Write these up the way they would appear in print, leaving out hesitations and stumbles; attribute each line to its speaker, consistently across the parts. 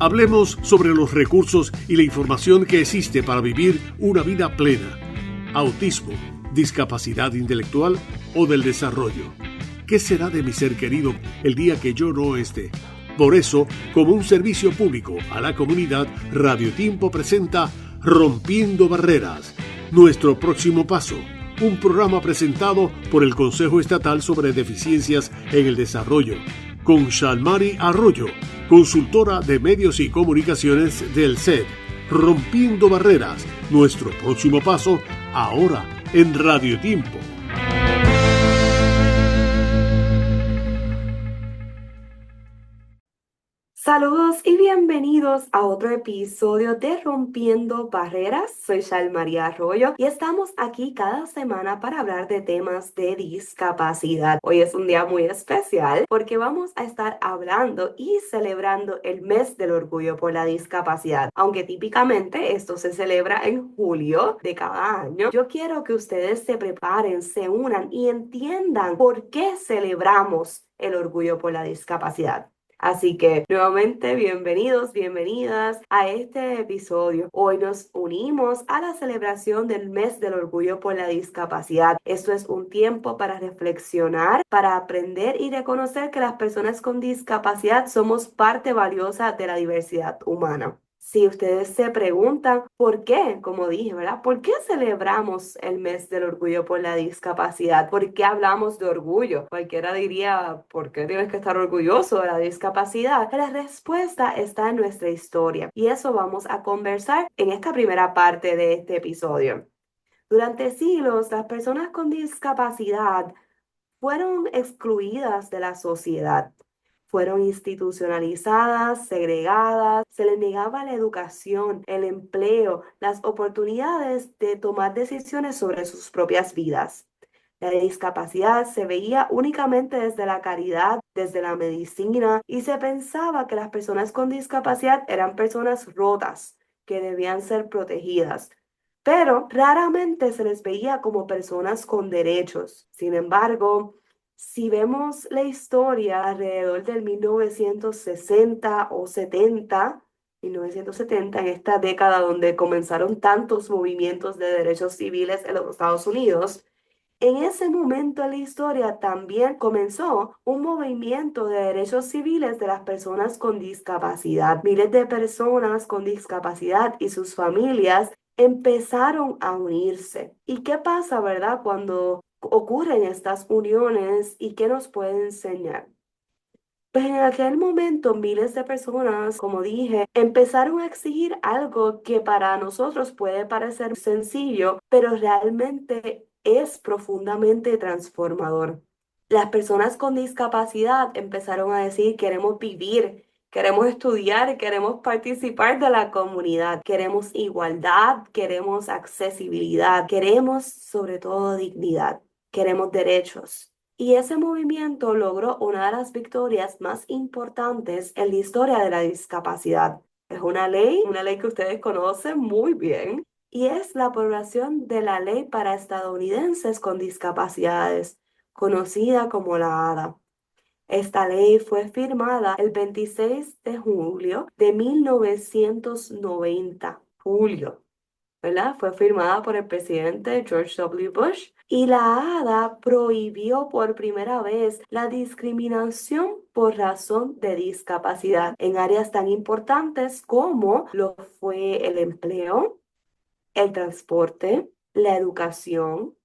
Speaker 1: Hablemos sobre los recursos y la información que existe para vivir una vida plena. Autismo, discapacidad intelectual o del desarrollo. ¿Qué será de mi ser querido el día que yo no esté? Por eso, como un servicio público a la comunidad, Radio Tiempo presenta Rompiendo Barreras. Nuestro próximo paso. Un programa presentado por el Consejo Estatal sobre Deficiencias en el Desarrollo, con Shalmari Arroyo, consultora de medios y comunicaciones del SED. Rompiendo Barreras, nuestro próximo paso, ahora en Radio Tiempo.
Speaker 2: Saludos y bienvenidos a otro episodio de Rompiendo Barreras. Soy Shalmari Arroyo y estamos aquí cada semana para hablar de temas de discapacidad. Hoy es un día muy especial porque vamos a estar hablando y celebrando el mes del orgullo por la discapacidad. Aunque típicamente esto se celebra en julio de cada año, yo quiero que ustedes se preparen, se unan y entiendan por qué celebramos el orgullo por la discapacidad. Así que nuevamente bienvenidos, bienvenidas a este episodio. Hoy nos unimos a la celebración del mes del orgullo por la discapacidad. Esto es un tiempo para reflexionar, para aprender y reconocer que las personas con discapacidad somos parte valiosa de la diversidad humana. Si ustedes se preguntan por qué, como dije, ¿verdad? ¿Por qué celebramos el mes del orgullo por la discapacidad? ¿Por qué hablamos de orgullo? Cualquiera diría, ¿por qué tienes que estar orgulloso de la discapacidad? La respuesta está en nuestra historia y eso vamos a conversar en esta primera parte de este episodio. Durante siglos, las personas con discapacidad fueron excluidas de la sociedad. Fueron institucionalizadas, segregadas, se les negaba la educación, el empleo, las oportunidades de tomar decisiones sobre sus propias vidas. La discapacidad se veía únicamente desde la caridad, desde la medicina, y se pensaba que las personas con discapacidad eran personas rotas, que debían ser protegidas. Pero raramente se les veía como personas con derechos. Sin embargo, si vemos la historia alrededor del 1960 o 1970, en esta década donde comenzaron tantos movimientos de derechos civiles en los Estados Unidos, en ese momento en la historia también comenzó un movimiento de derechos civiles de las personas con discapacidad. Miles de personas con discapacidad y sus familias empezaron a unirse. ¿Y qué pasa, verdad, cuando ocurren estas uniones y qué nos puede enseñar? Pues en aquel momento miles de personas, como dije, empezaron a exigir algo que para nosotros puede parecer sencillo, pero realmente es profundamente transformador. Las personas con discapacidad empezaron a decir: queremos vivir, queremos estudiar, queremos participar de la comunidad, queremos igualdad, queremos accesibilidad, queremos sobre todo dignidad, queremos derechos. Y ese movimiento logró una de las victorias más importantes en la historia de la discapacidad. Es una ley que ustedes conocen muy bien, y es la aprobación de la Ley para Estadounidenses con Discapacidades, conocida como la ADA. Esta ley fue firmada el 26 de julio de 1990. Julio. ¿Verdad? Fue firmada por el presidente George W. Bush, y la ADA prohibió por primera vez la discriminación por razón de discapacidad en áreas tan importantes como lo fue el empleo, el transporte, la educación,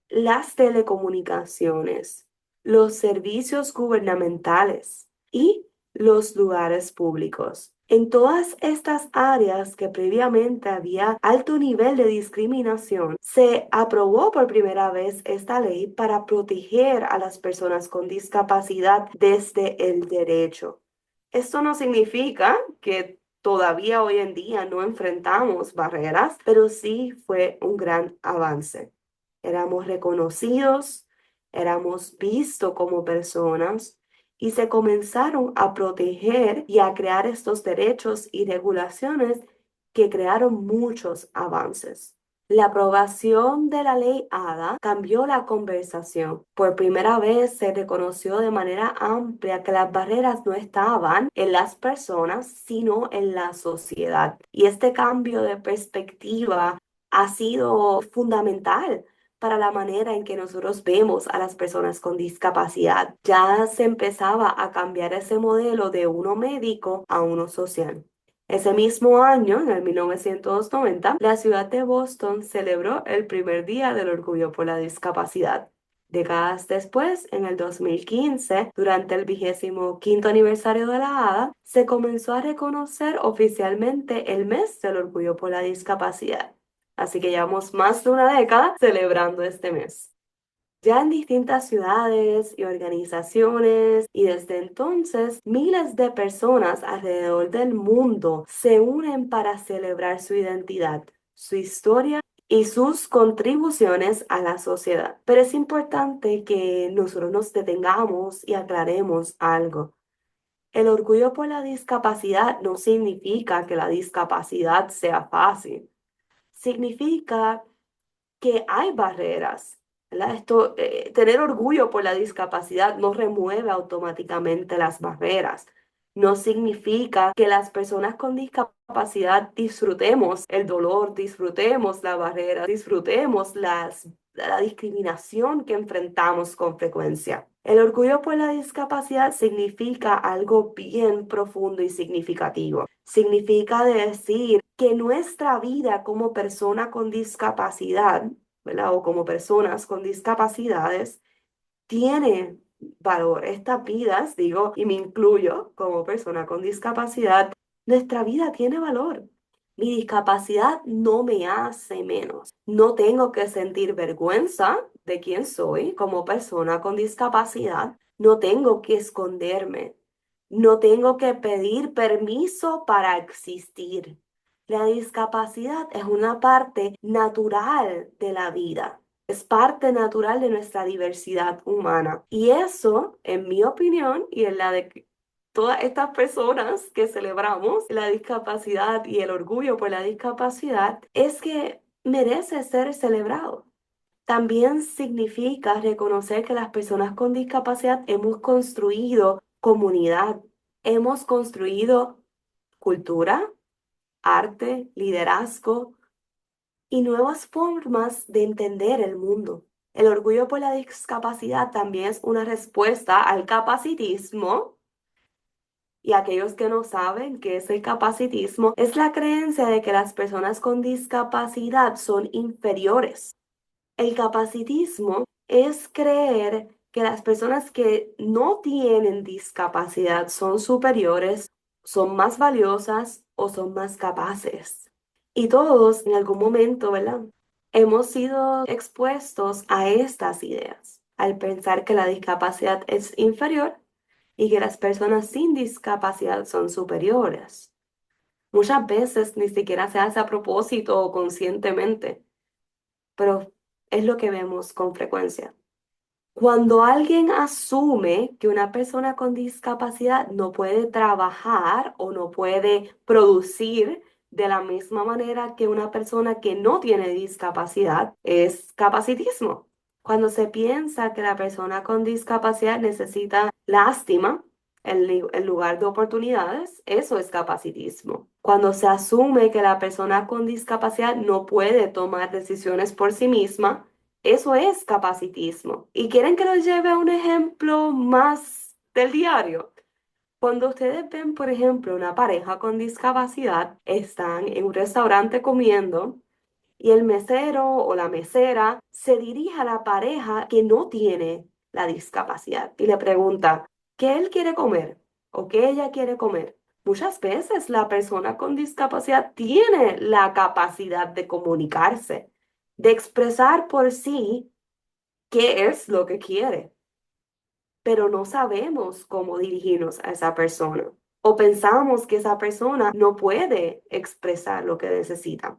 Speaker 2: las telecomunicaciones, los servicios gubernamentales y los lugares públicos. En todas estas áreas que previamente había alto nivel de discriminación, se aprobó por primera vez esta ley para proteger a las personas con discapacidad desde el derecho. Esto no significa que todavía hoy en día no enfrentamos barreras, pero sí fue un gran avance. Éramos reconocidos, éramos vistos como personas, y se comenzaron a proteger y a crear estos derechos y regulaciones que crearon muchos avances. La aprobación de la ley ADA cambió la conversación. Por primera vez se reconoció de manera amplia que las barreras no estaban en las personas, sino en la sociedad. Y este cambio de perspectiva ha sido fundamental para la manera en que nosotros vemos a las personas con discapacidad. Ya se empezaba a cambiar ese modelo de uno médico a uno social. Ese mismo año, en el 1990, la ciudad de Boston celebró el primer Día del Orgullo por la Discapacidad. Décadas después, en el 2015, durante el 25º aniversario de la ADA, se comenzó a reconocer oficialmente el mes del Orgullo por la Discapacidad. Así que llevamos más de una década celebrando este mes. Ya en distintas ciudades y organizaciones, y desde entonces miles de personas alrededor del mundo se unen para celebrar su identidad, su historia y sus contribuciones a la sociedad. Pero es importante que nosotros nos detengamos y aclaremos algo. El orgullo por la discapacidad no significa que la discapacidad sea fácil. Significa que hay barreras, ¿verdad? Tener orgullo por la discapacidad no remueve automáticamente las barreras. No significa que las personas con discapacidad disfrutemos el dolor, disfrutemos la barrera, disfrutemos la discriminación que enfrentamos con frecuencia. El orgullo por la discapacidad significa algo bien profundo y significativo. Significa decir que nuestra vida como persona con discapacidad, ¿verdad? O como personas con discapacidades, tiene valor. Estas vidas, digo, y me incluyo como persona con discapacidad, nuestra vida tiene valor. Mi discapacidad no me hace menos. No tengo que sentir vergüenza de quién soy como persona con discapacidad. No tengo que esconderme. No tengo que pedir permiso para existir. La discapacidad es una parte natural de la vida. Es parte natural de nuestra diversidad humana. Y eso, en mi opinión y en la de todas estas personas que celebramos la discapacidad y el orgullo por la discapacidad, es que merece ser celebrado. También significa reconocer que las personas con discapacidad hemos construido comunidad, hemos construido cultura, arte, liderazgo y nuevas formas de entender el mundo. El orgullo por la discapacidad también es una respuesta al capacitismo. Y aquellos que no saben qué es el capacitismo, es la creencia de que las personas con discapacidad son inferiores. El capacitismo es creer que las personas que no tienen discapacidad son superiores, son más valiosas o son más capaces. Y todos en algún momento, ¿verdad? Hemos sido expuestos a estas ideas, al pensar que la discapacidad es inferior y que las personas sin discapacidad son superiores. Muchas veces ni siquiera se hace a propósito o conscientemente, pero es lo que vemos con frecuencia. Cuando alguien asume que una persona con discapacidad no puede trabajar o no puede producir de la misma manera que una persona que no tiene discapacidad, es capacitismo. Cuando se piensa que la persona con discapacidad necesita lástima en lugar de oportunidades, eso es capacitismo. Cuando se asume que la persona con discapacidad no puede tomar decisiones por sí misma, eso es capacitismo. ¿Y quieren que los lleve a un ejemplo más del diario? Cuando ustedes ven, por ejemplo, una pareja con discapacidad, están en un restaurante comiendo y el mesero o la mesera se dirige a la pareja que no tiene la discapacidad y le pregunta qué él quiere comer o qué ella quiere comer. Muchas veces la persona con discapacidad tiene la capacidad de comunicarse, de expresar por sí qué es lo que quiere, pero no sabemos cómo dirigirnos a esa persona o pensamos que esa persona no puede expresar lo que necesita.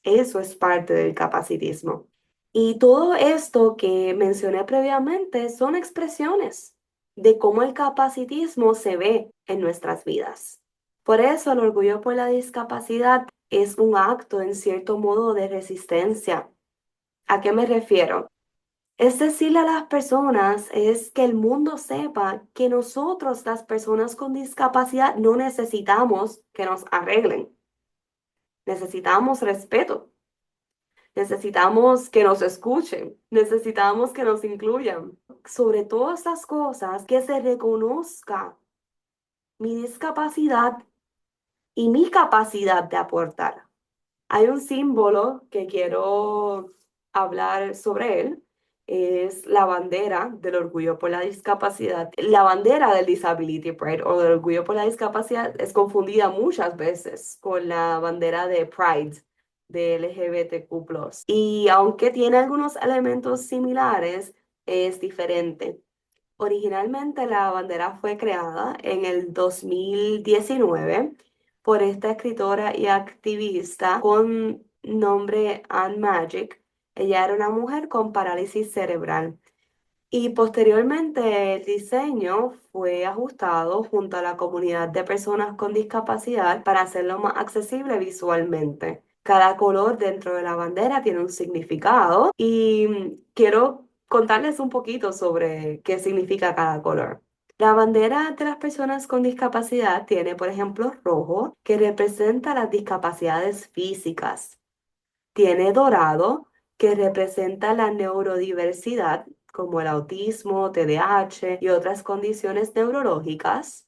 Speaker 2: Eso es parte del capacitismo. Y todo esto que mencioné previamente son expresiones de cómo el capacitismo se ve en nuestras vidas. Por eso el orgullo por la discapacidad es un acto en cierto modo de resistencia. ¿A qué me refiero? Es decirle a las personas es que el mundo sepa que nosotros, las personas con discapacidad, no necesitamos que nos arreglen. Necesitamos respeto. Necesitamos que nos escuchen. Necesitamos que nos incluyan. Sobre todas las cosas, que se reconozca mi discapacidad y mi capacidad de aportar. Hay un símbolo que quiero hablar sobre él, es la bandera del orgullo por la discapacidad. La bandera del Disability Pride o del orgullo por la discapacidad es confundida muchas veces con la bandera de Pride de LGBTQ+. Y aunque tiene algunos elementos similares, es diferente. Originalmente la bandera fue creada en el 2019 por esta escritora y activista con nombre Anne Magic. Ella era una mujer con parálisis cerebral y posteriormente el diseño fue ajustado junto a la comunidad de personas con discapacidad para hacerlo más accesible visualmente. Cada color dentro de la bandera tiene un significado y quiero contarles un poquito sobre qué significa cada color. La bandera de las personas con discapacidad tiene, por ejemplo, rojo, que representa las discapacidades físicas. Tiene dorado, que representa la neurodiversidad, como el autismo, TDAH y otras condiciones neurológicas.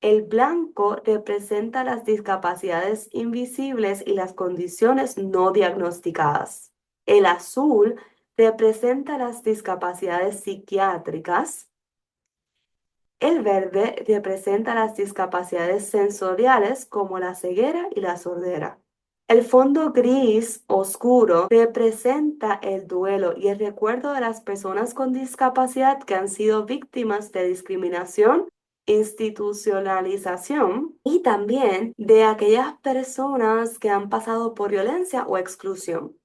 Speaker 2: El blanco representa las discapacidades invisibles y las condiciones no diagnosticadas. El azul representa las discapacidades psiquiátricas. El verde representa las discapacidades sensoriales como la ceguera y la sordera. El fondo gris oscuro representa el duelo y el recuerdo de las personas con discapacidad que han sido víctimas de discriminación, institucionalización y también de aquellas personas que han pasado por violencia o exclusión.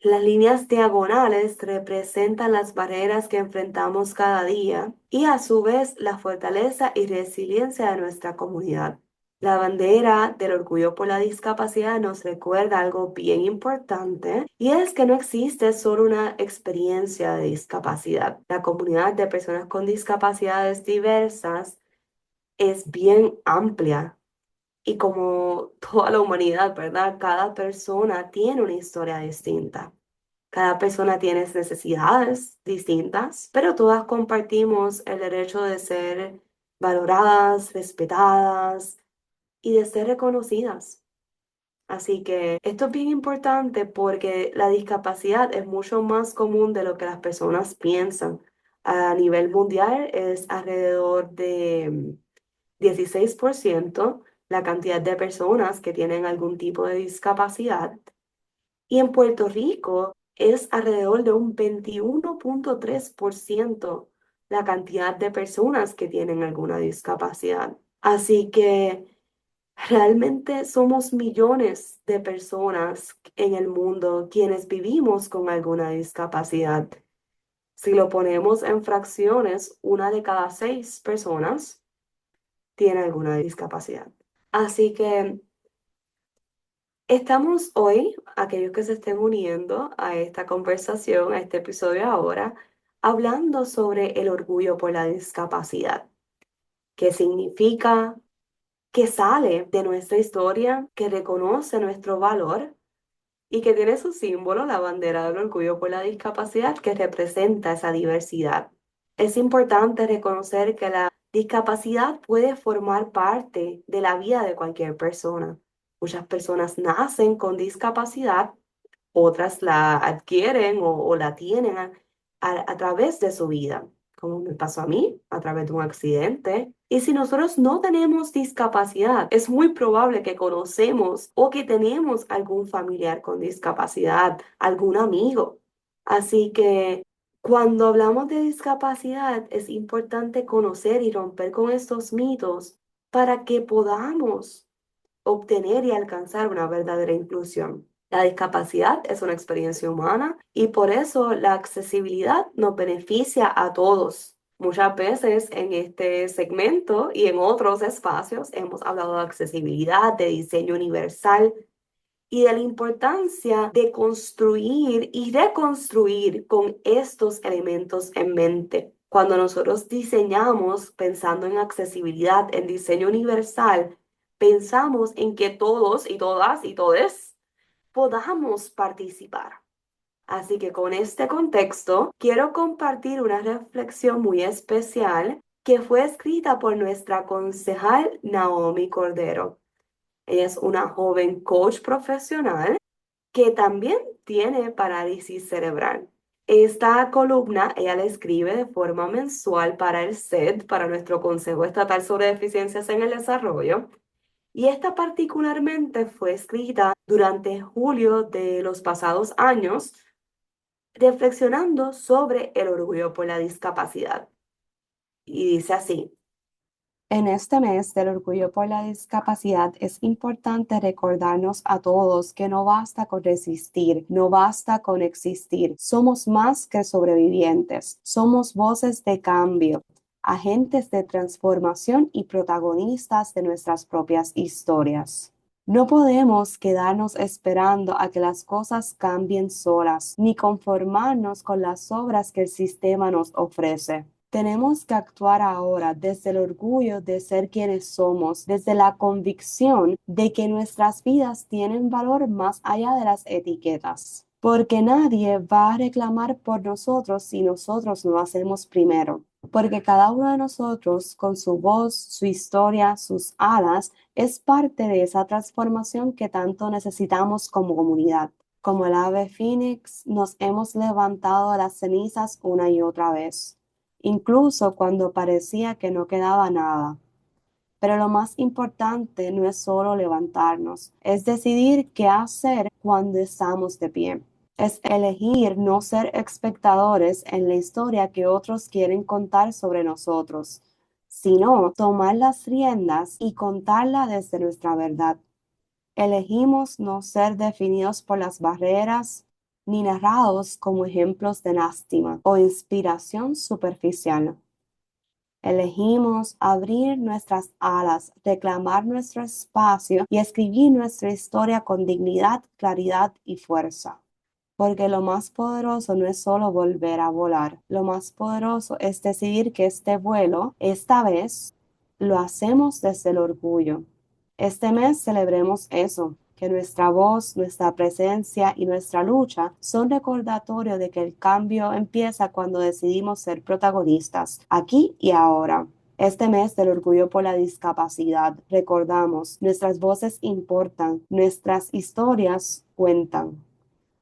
Speaker 2: Las líneas diagonales representan las barreras que enfrentamos cada día y a su vez la fortaleza y resiliencia de nuestra comunidad. La bandera del orgullo por la discapacidad nos recuerda algo bien importante y es que no existe solo una experiencia de discapacidad. La comunidad de personas con discapacidades diversas es bien amplia y como toda la humanidad, ¿verdad? Cada persona tiene una historia distinta. Cada persona tiene necesidades distintas, pero todas compartimos el derecho de ser valoradas, respetadas y de ser reconocidas. Así que esto es bien importante porque la discapacidad es mucho más común de lo que las personas piensan. A nivel mundial es alrededor de 16% la cantidad de personas que tienen algún tipo de discapacidad. Y en Puerto Rico es alrededor de un 21,3% la cantidad de personas que tienen alguna discapacidad. Así que realmente somos millones de personas en el mundo quienes vivimos con alguna discapacidad. Si lo ponemos en fracciones, una de cada 6 personas tiene alguna discapacidad. Así que estamos hoy, aquellos que se estén uniendo a esta conversación, a este episodio ahora, hablando sobre el orgullo por la discapacidad. ¿Qué significa? ¿Qué sale de nuestra historia? ¿Que reconoce nuestro valor? Y que tiene su símbolo, la bandera del orgullo por la discapacidad, que representa esa diversidad. Es importante reconocer que la discapacidad puede formar parte de la vida de cualquier persona. Muchas personas nacen con discapacidad, otras la adquieren o la tienen a través de su vida, como me pasó a mí, a través de un accidente. Y si nosotros no tenemos discapacidad, es muy probable que conocemos o que tenemos algún familiar con discapacidad, algún amigo. Así que cuando hablamos de discapacidad, es importante conocer y romper con estos mitos para que podamos obtener y alcanzar una verdadera inclusión. La discapacidad es una experiencia humana y por eso la accesibilidad nos beneficia a todos. Muchas veces en este segmento y en otros espacios hemos hablado de accesibilidad, de diseño universal, y de la importancia de construir y reconstruir con estos elementos en mente. Cuando nosotros diseñamos pensando en accesibilidad, en diseño universal, pensamos en que todos y todas y todes podamos participar. Así que con este contexto, quiero compartir una reflexión muy especial que fue escrita por nuestra concejal Naomi Cordero. Ella es una joven coach profesional que también tiene parálisis cerebral. Esta columna ella la escribe de forma mensual para el SED, para nuestro Consejo Estatal sobre Deficiencias en el Desarrollo. Y esta particularmente fue escrita durante julio de los pasados años, reflexionando sobre el orgullo por la discapacidad. Y dice así: en este mes del orgullo por la discapacidad es importante recordarnos a todos que no basta con resistir, no basta con existir. Somos más que sobrevivientes, somos voces de cambio, agentes de transformación y protagonistas de nuestras propias historias. No podemos quedarnos esperando a que las cosas cambien solas, ni conformarnos con las obras que el sistema nos ofrece. Tenemos que actuar ahora desde el orgullo de ser quienes somos, desde la convicción de que nuestras vidas tienen valor más allá de las etiquetas. Porque nadie va a reclamar por nosotros si nosotros no lo hacemos primero. Porque cada uno de nosotros, con su voz, su historia, sus alas, es parte de esa transformación que tanto necesitamos como comunidad. Como el ave fénix, nos hemos levantado de las cenizas una y otra vez, incluso cuando parecía que no quedaba nada. Pero lo más importante no es solo levantarnos, es decidir qué hacer cuando estamos de pie. Es elegir no ser espectadores en la historia que otros quieren contar sobre nosotros, sino tomar las riendas y contarla desde nuestra verdad. Elegimos no ser definidos por las barreras ni narrados como ejemplos de lástima o inspiración superficial. Elegimos abrir nuestras alas, reclamar nuestro espacio y escribir nuestra historia con dignidad, claridad y fuerza. Porque lo más poderoso no es solo volver a volar, lo más poderoso es decidir que este vuelo, esta vez, lo hacemos desde el orgullo. Este mes celebremos eso, que nuestra voz, nuestra presencia y nuestra lucha son recordatorio de que el cambio empieza cuando decidimos ser protagonistas, aquí y ahora. Este mes del orgullo por la discapacidad, recordamos, nuestras voces importan, nuestras historias cuentan,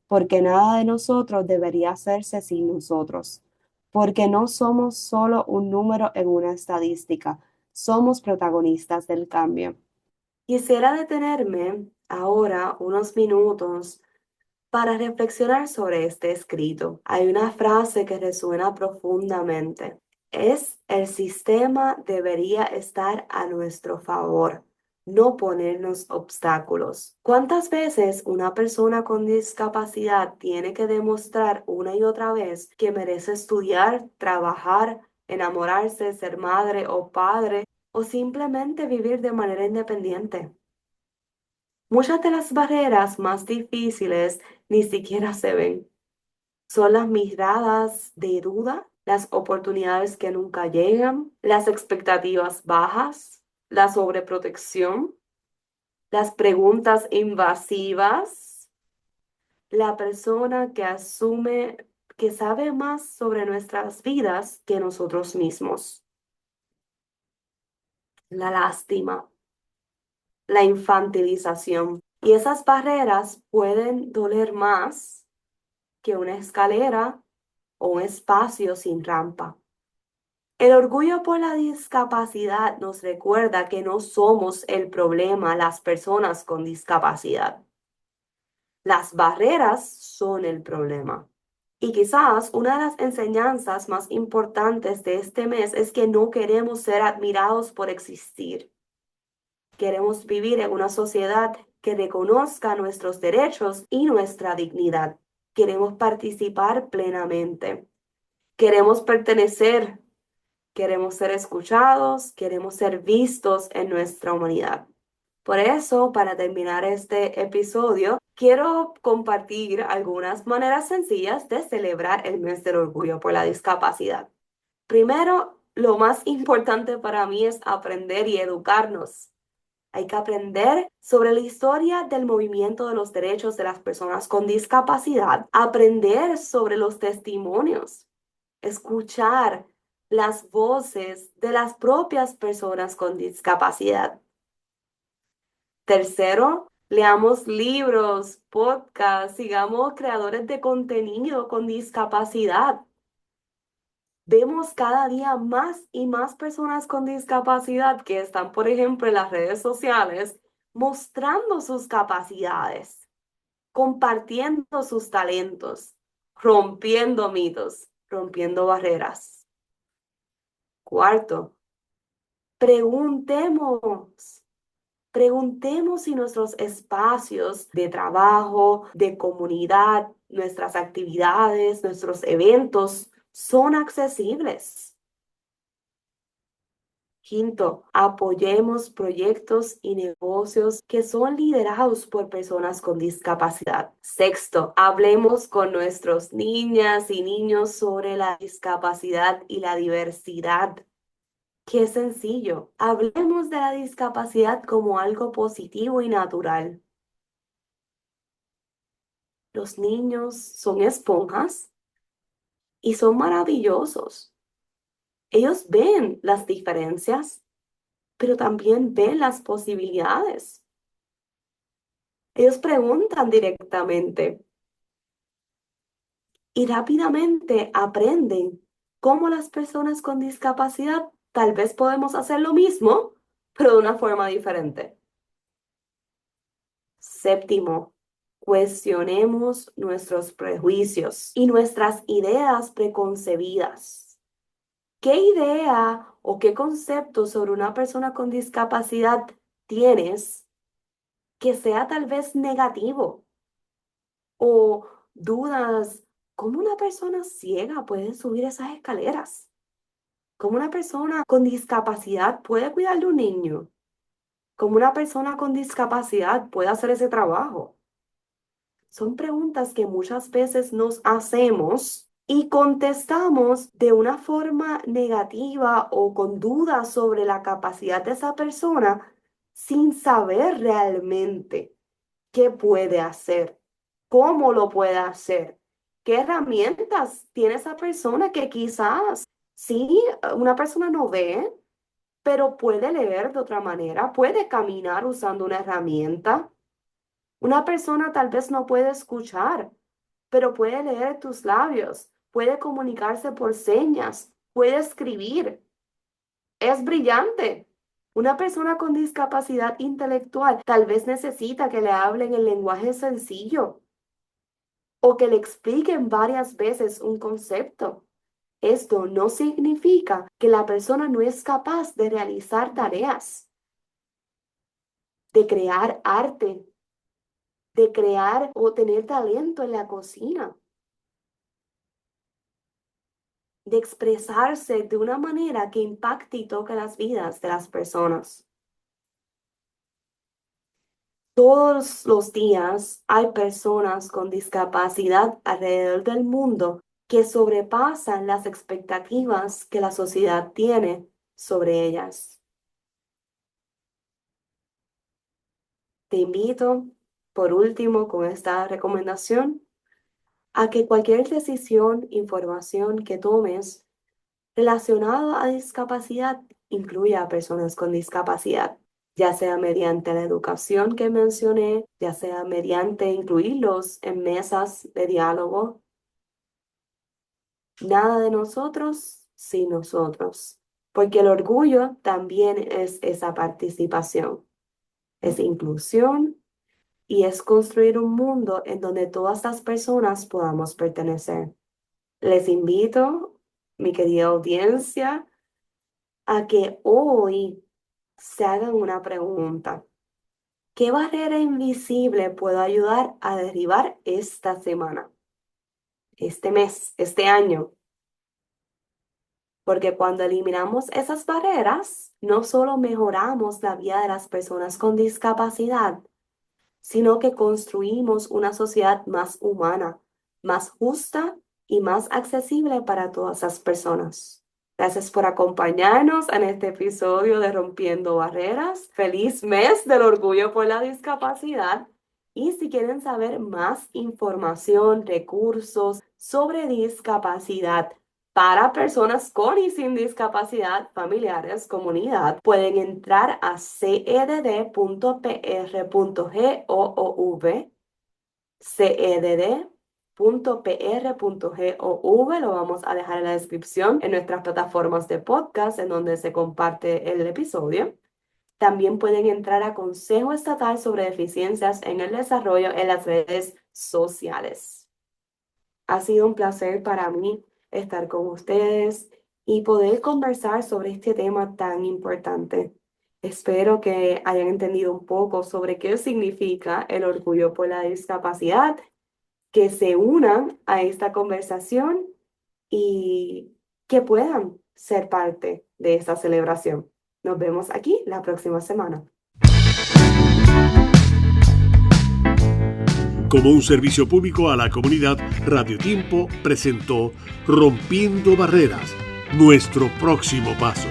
Speaker 2: porque nada de nosotros debería hacerse sin nosotros, porque no somos solo un número en una estadística, somos protagonistas del cambio. Quisiera detenerme ahora unos minutos para reflexionar sobre este escrito. Hay una frase que resuena profundamente. El sistema debería estar a nuestro favor, no ponernos obstáculos. ¿Cuántas veces una persona con discapacidad tiene que demostrar una y otra vez que merece estudiar, trabajar, enamorarse, ser madre o padre, o simplemente vivir de manera independiente? Muchas de las barreras más difíciles ni siquiera se ven. Son las miradas de duda, las oportunidades que nunca llegan, las expectativas bajas, la sobreprotección, las preguntas invasivas, la persona que asume que sabe más sobre nuestras vidas que nosotros mismos, la lástima, la infantilización. Y esas barreras pueden doler más que una escalera o un espacio sin rampa. El orgullo por la discapacidad nos recuerda que no somos el problema las personas con discapacidad. Las barreras son el problema. Y quizás una de las enseñanzas más importantes de este mes es que no queremos ser admirados por existir. Queremos vivir en una sociedad que reconozca nuestros derechos y nuestra dignidad. Queremos participar plenamente. Queremos pertenecer. Queremos ser escuchados. Queremos ser vistos en nuestra humanidad. Por eso, para terminar este episodio, quiero compartir algunas maneras sencillas de celebrar el mes del orgullo por la discapacidad. Primero, lo más importante para mí es aprender y educarnos. Hay que aprender sobre la historia del movimiento de los derechos de las personas con discapacidad, aprender sobre los testimonios, escuchar las voces de las propias personas con discapacidad. Tercero, leamos libros, podcasts, sigamos creadores de contenido con discapacidad. Vemos cada día más y más personas con discapacidad que están, por ejemplo, en las redes sociales mostrando sus capacidades, compartiendo sus talentos, rompiendo mitos, rompiendo barreras. Cuarto, preguntemos. Preguntemos si nuestros espacios de trabajo, de comunidad, nuestras actividades, nuestros eventos son accesibles. Quinto, apoyemos proyectos y negocios que son liderados por personas con discapacidad. Sexto, hablemos con nuestros niñas y niños sobre la discapacidad y la diversidad. Qué sencillo. Hablemos de la discapacidad como algo positivo y natural. Los niños son esponjas y son maravillosos. Ellos ven las diferencias, pero también ven las posibilidades. Ellos preguntan directamente y rápidamente aprenden cómo las personas con discapacidad tal vez podemos hacer lo mismo, pero de una forma diferente. Séptimo, cuestionemos nuestros prejuicios y nuestras ideas preconcebidas. ¿Qué idea o qué concepto sobre una persona con discapacidad tienes que sea tal vez negativo? ¿O dudas cómo una persona ciega puede subir esas escaleras? ¿Cómo una persona con discapacidad puede cuidar de un niño? ¿Cómo una persona con discapacidad puede hacer ese trabajo? Son preguntas que muchas veces nos hacemos y contestamos de una forma negativa o con dudas sobre la capacidad de esa persona sin saber realmente qué puede hacer, cómo lo puede hacer, qué herramientas tiene esa persona que quizás sí, una persona no ve, pero puede leer de otra manera, puede caminar usando una herramienta. Una persona tal vez no puede escuchar, pero puede leer tus labios, puede comunicarse por señas, puede escribir. Es brillante. Una persona con discapacidad intelectual tal vez necesita que le hablen en lenguaje sencillo o que le expliquen varias veces un concepto. Esto no significa que la persona no es capaz de realizar tareas, de crear arte, de crear o tener talento en la cocina, de expresarse de una manera que impacte y toque las vidas de las personas. Todos los días hay personas con discapacidad alrededor del mundo que sobrepasan las expectativas que la sociedad tiene sobre ellas. Te invito, por último, con esta recomendación, a que cualquier decisión, información que tomes relacionada a discapacidad incluya a personas con discapacidad, ya sea mediante la educación que mencioné, ya sea mediante incluirlos en mesas de diálogo. Nada de nosotros sin nosotros, porque el orgullo también es esa participación, es inclusión y es construir un mundo en donde todas las personas podamos pertenecer. Les invito, mi querida audiencia, a que hoy se hagan una pregunta. ¿Qué barrera invisible puedo ayudar a derribar esta semana, este mes, este año? Porque cuando eliminamos esas barreras, no solo mejoramos la vida de las personas con discapacidad, sino que construimos una sociedad más humana, más justa y más accesible para todas las personas. Gracias por acompañarnos en este episodio de Rompiendo Barreras. Feliz mes del orgullo por la discapacidad. Y si quieren saber más información, recursos sobre discapacidad para personas con y sin discapacidad, familiares, comunidad, pueden entrar a cedd.pr.gov, cedd.pr.gov, lo vamos a dejar en la descripción en nuestras plataformas de podcast en donde se comparte el episodio. También pueden entrar a Consejo Estatal sobre Deficiencias en el Desarrollo en las redes sociales. Ha sido un placer para mí estar con ustedes y poder conversar sobre este tema tan importante. Espero que hayan entendido un poco sobre qué significa el orgullo por la discapacidad, que se unan a esta conversación y que puedan ser parte de esta celebración. Nos vemos aquí la próxima semana.
Speaker 1: Como un servicio público a la comunidad, Radio Tiempo presentó Rompiendo Barreras, nuestro próximo paso.